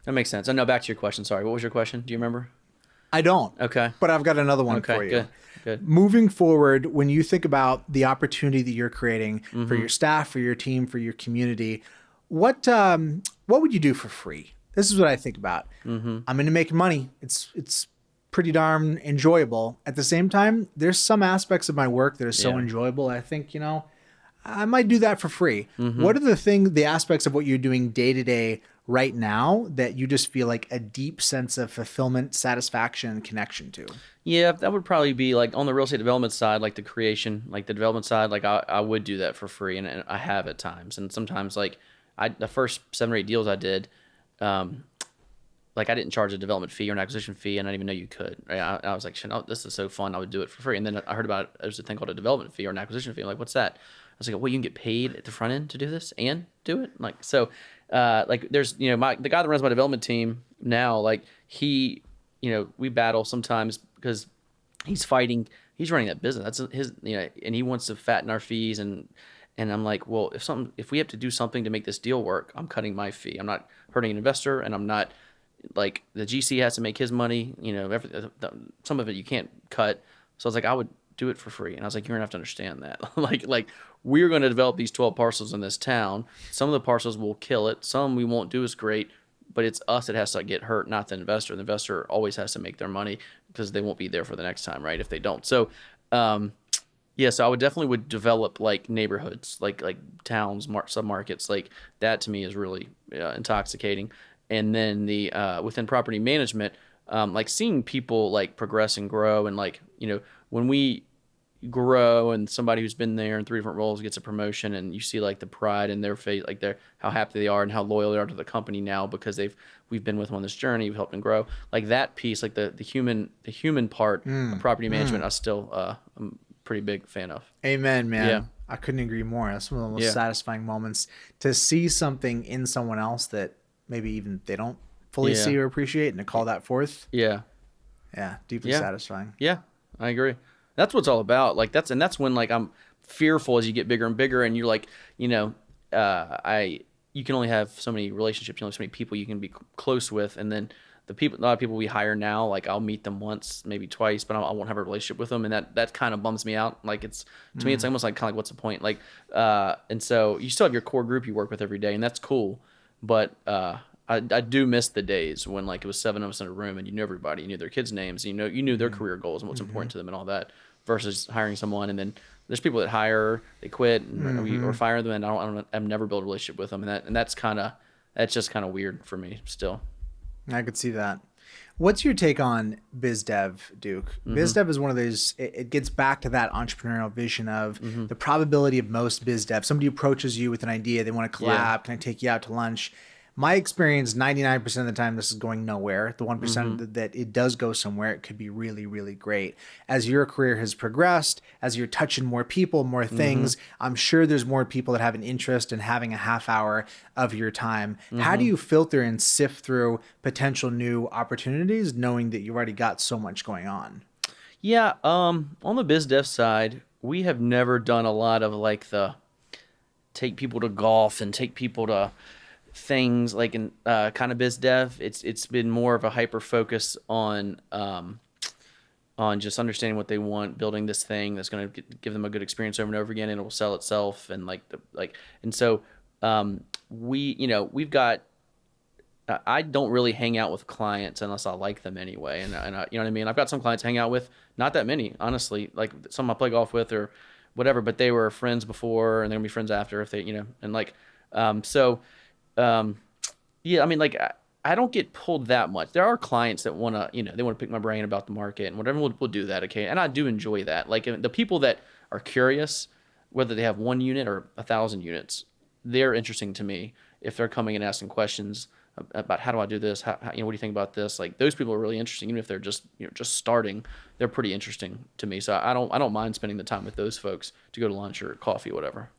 That makes sense. And now back to your question. Sorry. What was your question? Do you remember? I don't. Okay. But I've got another one for you. Good. Moving forward, when you think about the opportunity that you're creating for your staff, for your team, for your community, what would you do for free? This is what I think about. I'm into making money. It's pretty darn enjoyable. At the same time, there's some aspects of my work that are so enjoyable. I think, I might do that for free. What are the aspects of what you're doing day to day right now that you just feel like a deep sense of fulfillment, satisfaction, and connection to? Yeah, that would probably be like on the real estate development side, like the creation, like the development side, like I would do that for free, and I have at times. And sometimes like the first 7 or 8 deals I did, like I didn't charge a development fee or an acquisition fee, and I didn't even know you could. Right? I was like, this is so fun, I would do it for free. And then I heard about there's a thing called a development fee or an acquisition fee. I'm like, what's that? I was like, well, you can get paid at the front end to do this and do it. Like, so, like there's, the guy that runs my development team now, like we battle sometimes because he's running that business. That's his, and he wants to fatten our fees. And I'm like, well, if we have to do something to make this deal work, I'm cutting my fee. I'm not hurting an investor, and I'm not like the GC has to make his money, some of it you can't cut. So I was like, I would do it for free. And I was like, you're gonna have to understand that. like we're going to develop these 12 parcels in this town. Some of the parcels will kill it. Some we won't do as great, but it's us that has to get hurt, not the investor. The investor always has to make their money because they won't be there for the next time, right? If they don't. So, so I would develop like neighborhoods, like towns, submarkets. Like that to me is really intoxicating. And then within property management, like seeing people like progress and grow, and like, when we grow and somebody who's been there in 3 different roles gets a promotion, and you see like the pride in their face, like how happy they are and how loyal they are to the company now because we've been with them on this journey, we've helped them grow. Like that piece, like the human part of property management, I still I'm a pretty big fan of. Amen, man. Yeah. I couldn't agree more. That's one of the most satisfying moments, to see something in someone else that maybe even they don't fully see or appreciate, and to call that forth. Yeah. Yeah. Deeply satisfying. Yeah, I agree. That's what it's all about. Like that's when like I'm fearful as you get bigger and bigger, and you're like, you can only have so many relationships, so many people you can be close with, and then a lot of people we hire now, like I'll meet them once, maybe twice, but I won't have a relationship with them, and that kind of bums me out. Like to me, it's almost like kind of like, what's the point? Like, and so you still have your core group you work with every day, and that's cool, but I do miss the days when like it was 7 of us in a room and you knew everybody, you knew their kids' names, you knew their career goals and what's important to them and all that, versus hiring someone and then there's people that hire, they quit or fire them, and I've never built a relationship with them, and that's just kind of weird for me still. I could see that. What's your take on biz dev, Duke? Biz dev is one of those, it gets back to that entrepreneurial vision of the probability of most biz dev. Somebody approaches you with an idea, they want to collab, can I take you out to lunch? My experience, 99% of the time, this is going nowhere. The 1% that it does go somewhere, it could be really, really great. As your career has progressed, as you're touching more people, more things, I'm sure there's more people that have an interest in having a half hour of your time. How do you filter and sift through potential new opportunities, knowing that you've already got so much going on? Yeah, on the biz dev side, we have never done a lot of like the take people to golf and take people to things like in kind of biz dev, it's been more of a hyper focus on just understanding what they want, building this thing that's going to give them a good experience over and over again, and it will sell itself. And and so we've got. I don't really hang out with clients unless I like them anyway, and you know what I mean. I've got some clients I hang out with, not that many, honestly. Like some I play golf with or whatever, but they were friends before, and they're gonna be friends after if they, and yeah. I mean, like I don't get pulled that much. There are clients that wanna, they wanna pick my brain about the market and whatever. We'll do that, okay, and I do enjoy that. Like the people that are curious, whether they have 1 unit or 1,000 units, they're interesting to me if they're coming and asking questions about how do I do this? How what do you think about this? Like those people are really interesting, even if they're just just starting. They're pretty interesting to me. So I don't mind spending the time with those folks to go to lunch or coffee, whatever.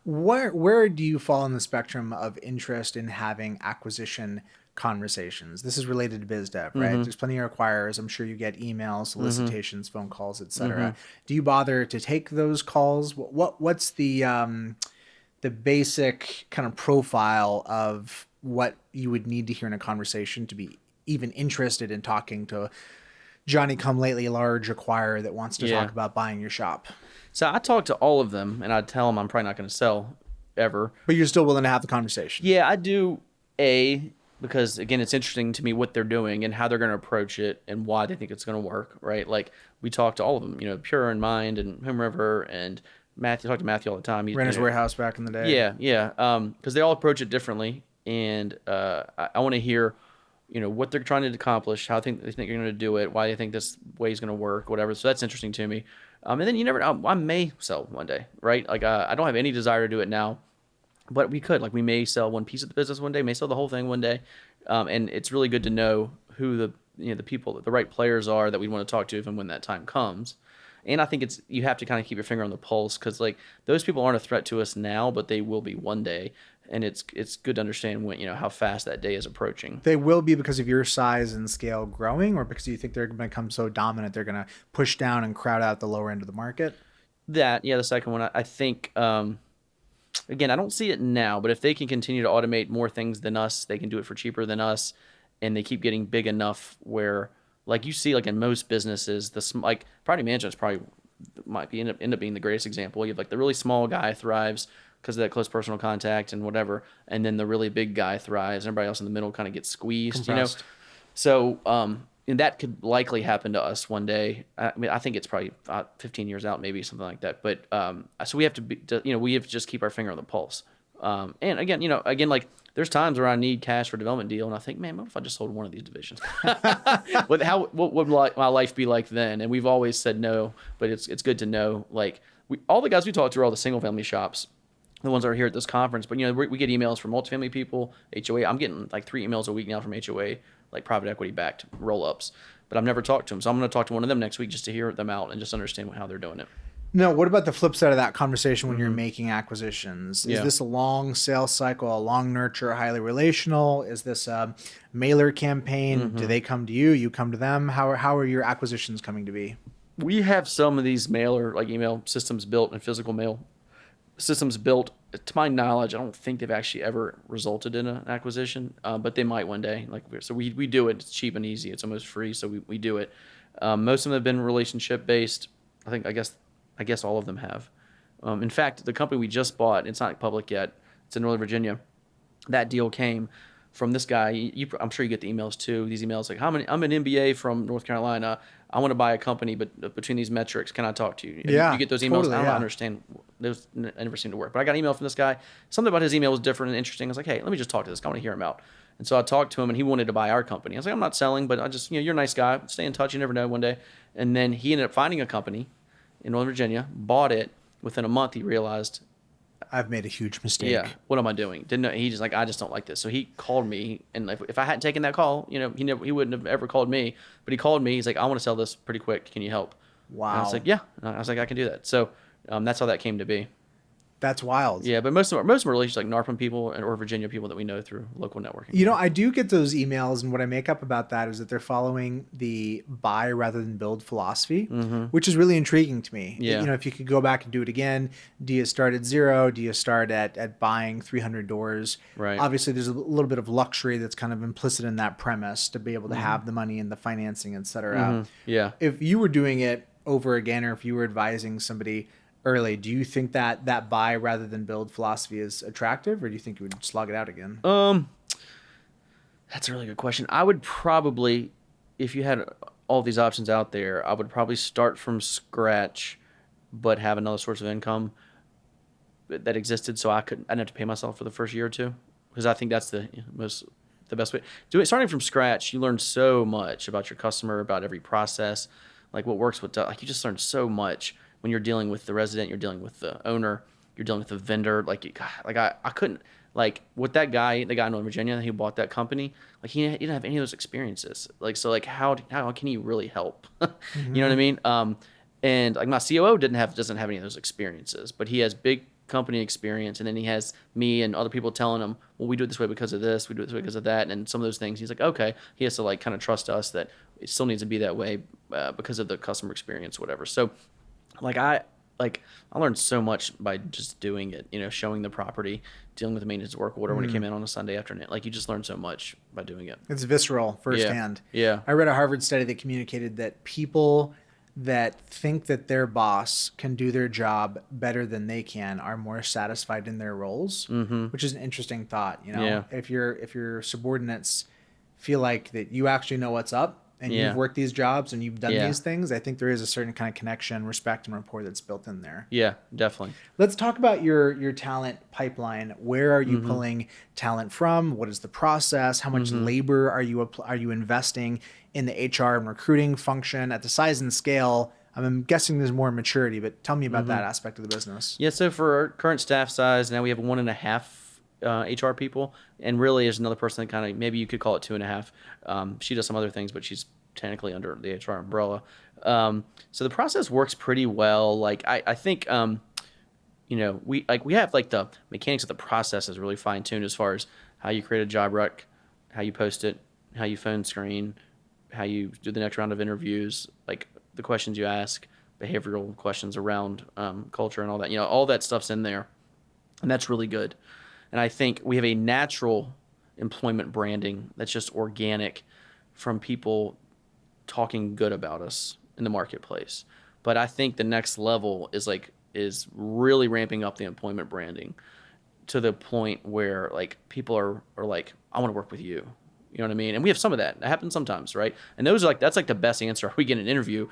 Where do you fall on the spectrum of interest in having acquisition conversations? This is related to biz dev, right? There's plenty of acquirers. I'm sure you get emails, solicitations, phone calls, etc. Do you bother to take those calls? What's the basic kind of profile of what you would need to hear in a conversation to be even interested in talking to Johnny come lately large acquirer that wants to talk about buying your shop? So I talk to all of them, and I tell them I'm probably not going to sell ever. But you're still willing to have the conversation. Yeah, I do. Because again, it's interesting to me what they're doing and how they're going to approach it and why they think it's going to work, right? Like we talk to all of them, Pure in Mind and Home River and Matthew. I talk to Matthew all the time. Renter's Warehouse back in the day. Yeah. Because they all approach it differently, and I want to hear, what they're trying to accomplish, how they think you're going to do it, why they think this way is going to work, whatever. So that's interesting to me. And then you never know. I may sell one day, right? Like I don't have any desire to do it now, but we could. Like we may sell one piece of the business one day, may sell the whole thing one day, and it's really good to know who the people, the right players are that we want to talk to even when that time comes. And I think you have to kind of keep your finger on the pulse because like those people aren't a threat to us now, but they will be one day. And it's good to understand when how fast that day is approaching. They will be because of your size and scale growing, or because you think they're going to become so dominant they're going to push down and crowd out the lower end of the market? The second one, I think. Again, I don't see it now, but if they can continue to automate more things than us, they can do it for cheaper than us, and they keep getting big enough where, like you see, like in most businesses, like property management might be end up being the greatest example. You have like the really small guy thrives because of that close personal contact and whatever, and then the really big guy thrives, and everybody else in the middle kind of gets squeezed, Compressed. So, and that could likely happen to us one day. I mean, I think it's probably 15 years out, maybe something like that. But so we have we have to just keep our finger on the pulse. And again, like there's times where I need cash for a development deal, and I think, man, what if I just sold one of these divisions? What would my life be like then? And we've always said no, but it's good to know. Like all the guys we talk to are all the single family shops, the ones that are here at this conference. But we get emails from multifamily people, HOA. I'm getting like 3 emails a week now from HOA, like private equity backed roll ups. But I've never talked to them, so I'm going to talk to one of them next week just to hear them out and just understand how they're doing it. No, what about the flip side of that conversation when you're making acquisitions? Is this a long sales cycle, a long nurture, highly relational? Is this a mailer campaign? Do they come to you? You come to them? How are your acquisitions coming to be? We have some of these mailer, like email systems built and physical mail systems built. To my knowledge, I don't think they've actually ever resulted in an acquisition, but they might one day. So we do it. It's cheap and easy. It's almost free, so we do it. Most of them have been relationship based. I guess all of them have. In fact, the company we just bought, it's not public yet. It's in Northern Virginia. That deal came from this guy. I'm sure you get the emails too. These emails like, I'm an MBA from North Carolina. I want to buy a company, but between these metrics, can I talk to you? Yeah, you get those emails. totally, I don't understand. Those never seem to work. But I got an email from this guy. Something about his email was different and interesting. I was like, hey, let me just talk to this guy. I want to hear him out. And so I talked to him, and he wanted to buy our company. I was like, I'm not selling, but I just, you're a nice guy. Stay in touch. You never know one day. And then he ended up finding a company in Northern Virginia, bought it. Within a month, he realized, I've made a huge mistake. Yeah, what am I doing? Didn't know. He just I just don't like this. So he called me, and if I hadn't taken that call, he wouldn't have ever called me. But he called me. He's like, I want to sell this pretty quick. Can you help? Wow. And I was like, yeah. And I was like, I can do that. So that's how that came to be. That's wild. Yeah, but most of them are relationships like NARPM people or Virginia people that we know through local networking. You know, I do get those emails, and what I make up about that is that they're following the buy rather than build philosophy, which is really intriguing to me. Yeah. You know, if you could go back and do it again, do you start at 0? Do you start at buying 300 doors? Right. Obviously, there's a little bit of luxury that's kind of implicit in that premise to be able to have the money and the financing, et cetera. Yeah. If you were doing it over again, or if you were advising somebody early, do you think that buy rather than build philosophy is attractive, or do you think you would slog it out again? That's a really good question. I would probably, if you had all these options out there, I would probably start from scratch, but have another source of income that existed, so I didn't have to pay myself for the first year or two, because I think that's the best way. Starting from scratch, you learn so much about your customer, about every process, like what works, like you just learn so much. When you're dealing with the resident, you're dealing with the owner, you're dealing with the vendor. I couldn't, like with that guy, the guy in Northern Virginia who bought that company, like he didn't have any of those experiences. Like, so like how can he really help? You know what I mean? And like my COO doesn't have any of those experiences, but he has big company experience, and then he has me and other people telling him, well, we do it this way because of this, we do it this way because of that, and some of those things he's like, okay, he has to like kind of trust us that it still needs to be that way because of the customer experience, whatever. So I learned so much by just doing it, you know, showing the property, dealing with the maintenance work order when it came in on a Sunday afternoon. Like, you just learn so much by doing it. It's visceral firsthand. Yeah. I read a Harvard study that communicated that people that think that their boss can do their job better than they can are more satisfied in their roles, which is an interesting thought. You know, Yeah. if your subordinates feel like that you actually know what's up, and you've worked these jobs and you've done these things, I think there is a certain kind of connection, respect, and rapport that's built in there. Yeah, definitely. Let's talk about your talent pipeline. Where are you pulling talent from? What is the process? How much labor are you investing in the HR and recruiting function at the size and scale? I'm guessing there's more maturity, but tell me about that aspect of the business. Yeah, so for our current staff size, now we have 1.5 HR people, and really there's another person that kind of, maybe you could call it 2.5. She does some other things, but she's technically under the HR umbrella. So the process works pretty well. Like I think, you know, we have like the mechanics of the process is really fine tuned as far as how you create a job rec, how you post it, how you phone screen, how you do the next round of interviews, like the questions you ask, behavioral questions around culture and all that. You know, all that stuff's in there, and that's really good. And I think we have a natural employment branding that's just organic from people talking good about us in the marketplace. But I think the next level is really ramping up the employment branding to the point where like people are like, I want to work with you. You know what I mean? And we have some of that. That happens sometimes, right? And that's like the best answer we get in an interview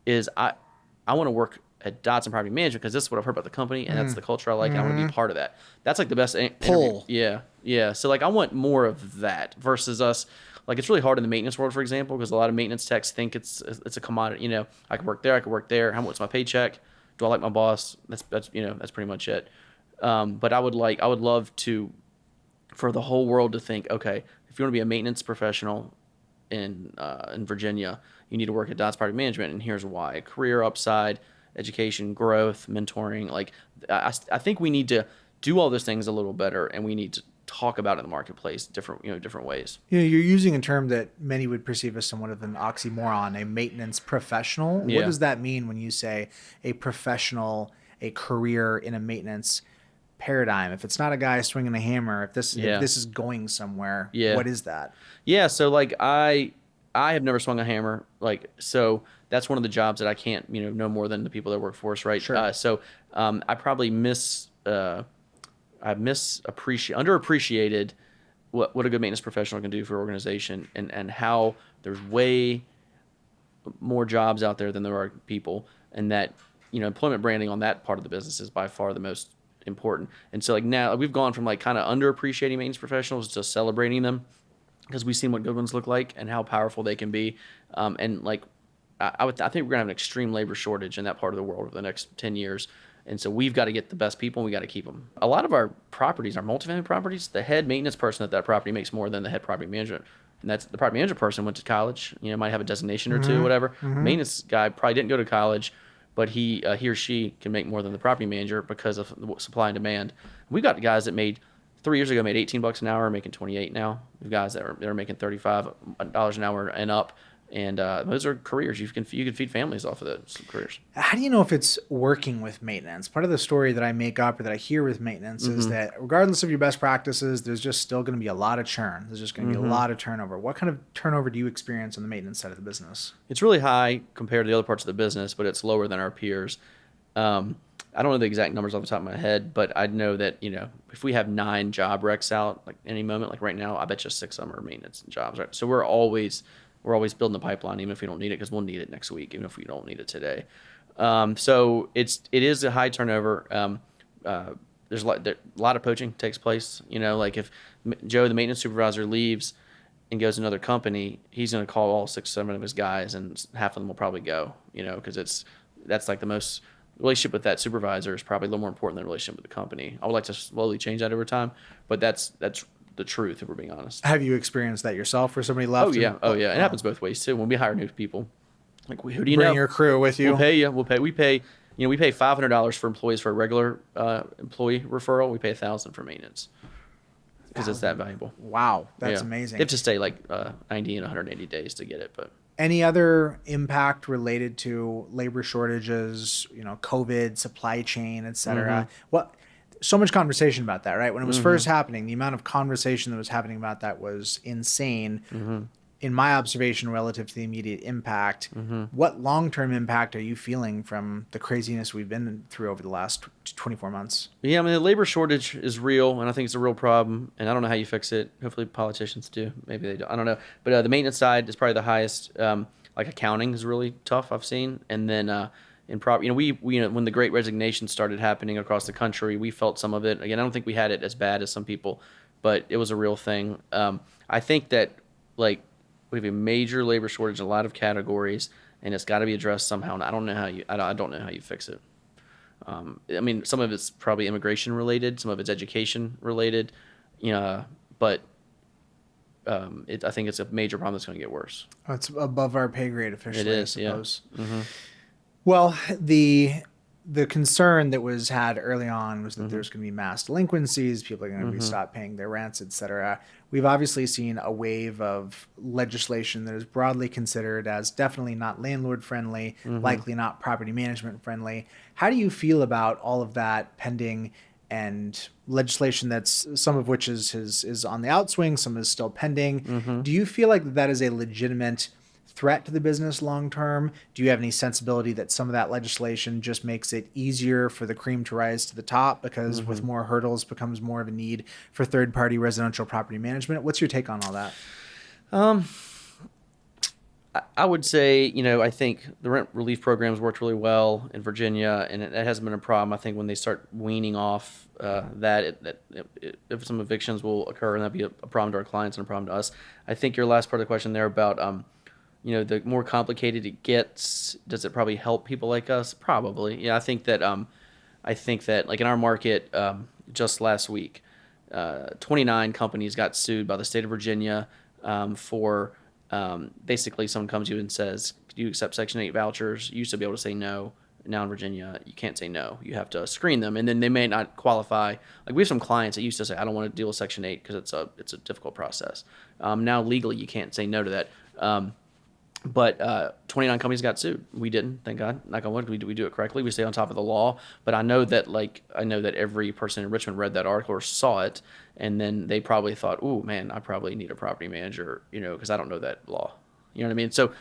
is I want to work at Dodson Property Management because this is what I've heard about the company, and that's the culture I like. And I want to be part of that. That's like the best pull. Yeah. So like I want more of that versus us. Like it's really hard in the maintenance world, for example, because a lot of maintenance techs think it's a commodity. You know, I could work there, I could work there. What's my paycheck? Do I like my boss? That's pretty much it. But I would love for the whole world to think, okay, if you want to be a maintenance professional in Virginia, you need to work at Dodson Property Management, and here's why: career upside, education, growth, mentoring. Like I think we need to do all those things a little better, and we need to talk about it in the marketplace different ways. You know, you're using a term that many would perceive as somewhat of an oxymoron, a maintenance professional. Yeah. What does that mean when you say a professional, a career in a maintenance paradigm? If it's not a guy swinging a hammer, if this is going somewhere, what is that? Yeah, so like I have never swung a hammer, like, so that's one of the jobs that I can't know more than the people that work for us, right? Sure. I probably underappreciated what a good maintenance professional can do for an organization, and how there's way more jobs out there than there are people, and that employment branding on that part of the business is by far the most important. And so like now we've gone from like kind of underappreciating maintenance professionals to celebrating them, because we've seen what good ones look like and how powerful they can be. And like I think we're gonna have an extreme labor shortage in that part of the world over the next 10 years. And so we've got to get the best people, and we got to keep them. A lot of our properties, our multifamily properties, the head maintenance person at that property makes more than the head property management. And that's the property management person went to college, might have a designation or two, whatever. Maintenance guy probably didn't go to college, but he or she can make more than the property manager because of the supply and demand. We got guys that made 3 years ago made $18 an hour, making 28 now. We've guys that are making $35 an hour and up. And those are careers. You can feed families off of those careers. How do you know if it's working with maintenance? Part of the story that I make up or that I hear with maintenance is that regardless of your best practices, there's just still going to be a lot of churn. There's just going to be a lot of turnover. What kind of turnover do you experience on the maintenance side of the business? It's really high compared to the other parts of the business, but it's lower than our peers. I don't know the exact numbers off the top of my head, but I know that, if we have 9 job recs out, like any moment, like right now, I bet you 6 of them are maintenance jobs, right? So we're always building the pipeline, even if we don't need it, because we'll need it next week, even if we don't need it today. So it is a high turnover. There's a lot of poaching takes place. Like if Joe, the maintenance supervisor, leaves and goes to another company, he's going to call all 6, 7 of his guys, and half of them will probably go. Because that's like the most relationship with that supervisor is probably a little more important than the relationship with the company. I would like to slowly change that over time, but that's the truth, if we're being honest. Have you experienced that yourself where somebody left? Oh yeah. It happens both ways too. When we hire new people, like who do you Bring know? your crew with you. We'll pay you. We pay $500 for employees for a regular employee referral. We pay $1,000 for maintenance because it's that valuable. Wow, that's amazing. They have to stay like 90 and 180 days to get it. But any other impact related to labor shortages, COVID, supply chain, et cetera? So much conversation about that, right? When it was first happening, the amount of conversation that was happening about that was insane. In my observation, relative to the immediate impact, what long-term impact are you feeling from the craziness we've been through over the last 24 months? Yeah, the labor shortage is real, and I think it's a real problem, and I don't know how you fix it. Hopefully politicians do. Maybe they don't. I don't know. But the maintenance side is probably the highest. Like accounting is really tough, I've seen. And then in we when the Great Resignation started happening across the country, we felt some of it. Again, I don't think we had it as bad as some people, but it was a real thing. I think that we have a major labor shortage in a lot of categories, and it's got to be addressed somehow. And I don't know how you fix it. Some of it's probably immigration related, some of it's education related, but I think it's a major problem that's going to get worse. Oh, it's above our pay grade officially, it is, I suppose. Yeah. Well, the concern that was had early on was that there's going to be mass delinquencies, people are going to be stop paying their rents, et cetera. We've obviously seen a wave of legislation that is broadly considered as definitely not landlord friendly, likely not property management friendly. How do you feel about all of that pending and legislation that's some of which is on the outswing, some is still pending? Do you feel like that is a legitimate threat to the business long term? Do you have any sensibility that some of that legislation just makes it easier for the cream to rise to the top because with more hurdles becomes more of a need for third-party residential property management? What's your take on all that? I would say, I think the rent relief programs worked really well in Virginia, and that hasn't been a problem. I think when they start weaning off if some evictions will occur, and that'd be a problem to our clients and a problem to us. I think your last part of the question there about the more complicated it gets, does it probably help people like us? Probably. Yeah, I think that like in our market, just last week, 29 companies got sued by the state of Virginia for basically someone comes to you and says, do you accept Section 8 vouchers? You used to be able to say no. Now in Virginia, you can't say no. You have to screen them, and then they may not qualify. Like we have some clients that used to say, I don't want to deal with Section 8 because it's a difficult process. Now legally, you can't say no to that. But 29 companies got sued. We didn't, thank God. Knock on wood, we do it correctly. We stay on top of the law. But I know that every person in Richmond read that article or saw it, and then they probably thought, "Ooh, man, I probably need a property manager," because I don't know that law. You know what I mean? So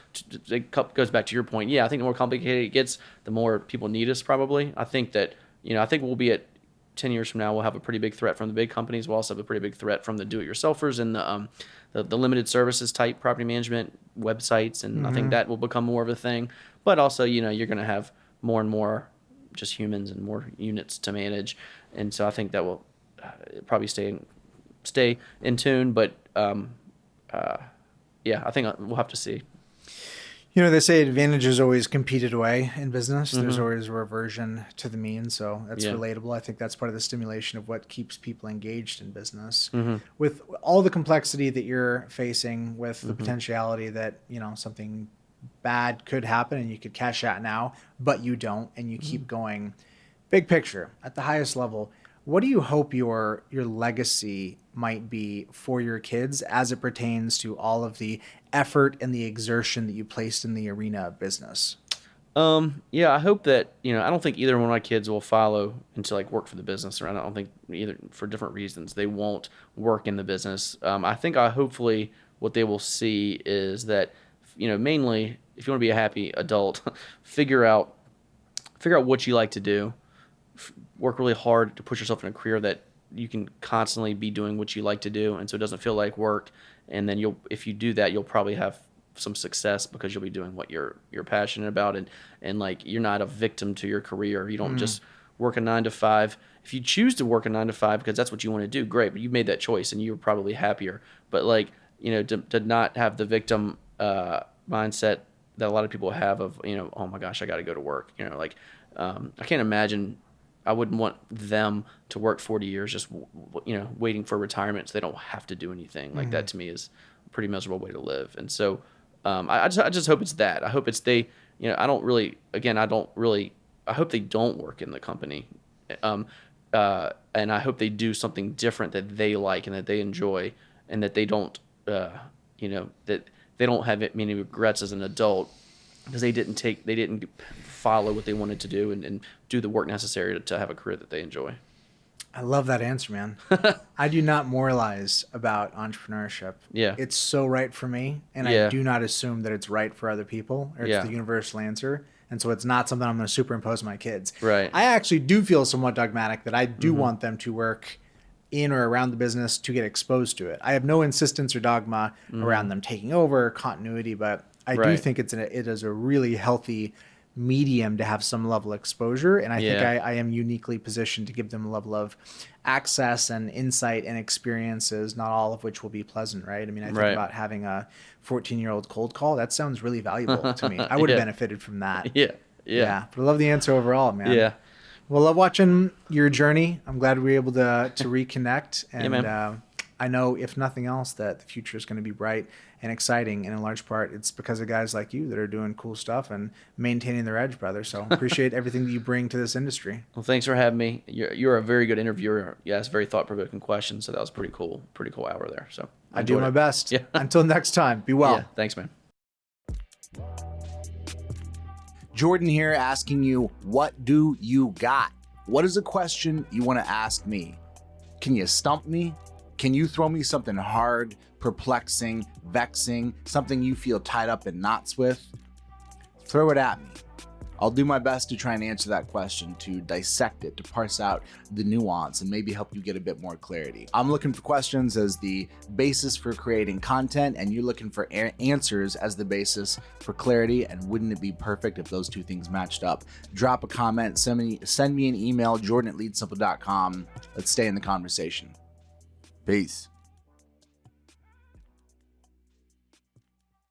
it goes back to your point. Yeah, I think the more complicated it gets, the more people need us. Probably. I think that I think we'll be at 10 years from now. We'll have a pretty big threat from the big companies. We'll also have a pretty big threat from the do-it-yourselfers and the limited services type property management websites, and I think that will become more of a thing. But also, you're going to have more and more just humans and more units to manage, and so I think that will probably stay in tune. But yeah, I think we'll have to see. They say advantages always competed away in business. There's always a reversion to the mean, so that's relatable. I think that's part of the stimulation of what keeps people engaged in business. With all the complexity that you're facing, with the potentiality that something bad could happen and you could cash out now, but you don't, and you keep going. Big picture, at the highest level, what do you hope your legacy might be for your kids as it pertains to all of the effort and the exertion that you placed in the arena of business? Yeah, I hope that, I don't think either one of my kids will follow into like work for the business, or I don't think either, for different reasons, they won't work in the business. Hopefully what they will see is that, mainly if you want to be a happy adult, figure out what you like to do, work really hard to push yourself in a career that you can constantly be doing what you like to do. And so it doesn't feel like work. And then if you do that, you'll probably have some success because you'll be doing what you're passionate about, and like you're not a victim to your career. You don't just work a 9 to 5. If you choose to work a 9 to 5 because that's what you want to do, great, but you made that choice and you're probably happier. But like, to not have the victim mindset that a lot of people have of, oh my gosh, I got to go to work. I can't imagine. I wouldn't want them to work 40 years just waiting for retirement so they don't have to do anything. Like that to me is a pretty miserable way to live. And so I just hope it's that. I hope it's I hope they don't work in the company. And I hope they do something different that they like and that they enjoy, and that they don't, that they don't have many regrets as an adult because they didn't follow what they wanted to do and do the work necessary to have a career that they enjoy. I love that answer, man. I do not moralize about entrepreneurship. Yeah. It's so right for me, and I do not assume that it's right for other people, or it's the universal answer. And so it's not something I'm going to superimpose on my kids. Right. I actually do feel somewhat dogmatic that I do want them to work in or around the business to get exposed to it. I have no insistence or dogma around them taking over, continuity, but I do think it is a really healthy medium to have some level of exposure. And I think I am uniquely positioned to give them a level of access and insight and experiences, not all of which will be pleasant, right? I mean, I think about having a 14-year-old cold call. That sounds really valuable to me. I would have benefited from that. Yeah. But I love the answer overall, man. Yeah. Well, love watching your journey. I'm glad we were able to reconnect. And I know, if nothing else, that the future is going to be bright and exciting. And in large part, it's because of guys like you that are doing cool stuff and maintaining their edge, brother. So appreciate everything that you bring to this industry. Well, thanks for having me. You're a very good interviewer. You asked very thought-provoking questions, so that was pretty cool hour there. So I do my best. Yeah. Until next time, be well. Yeah, thanks, man. Jordan here, asking you, what do you got? What is a question you want to ask me? Can you stump me? Can you throw me something hard, perplexing, vexing, something you feel tied up in knots with? Throw it at me. I'll do my best to try and answer that question, to dissect it, to parse out the nuance, and maybe help you get a bit more clarity. I'm looking for questions as the basis for creating content, and you're looking for answers as the basis for clarity. And wouldn't it be perfect if those two things matched up? Drop a comment, send me an email, jordan@leadsimple.com. Let's stay in the conversation. Peace.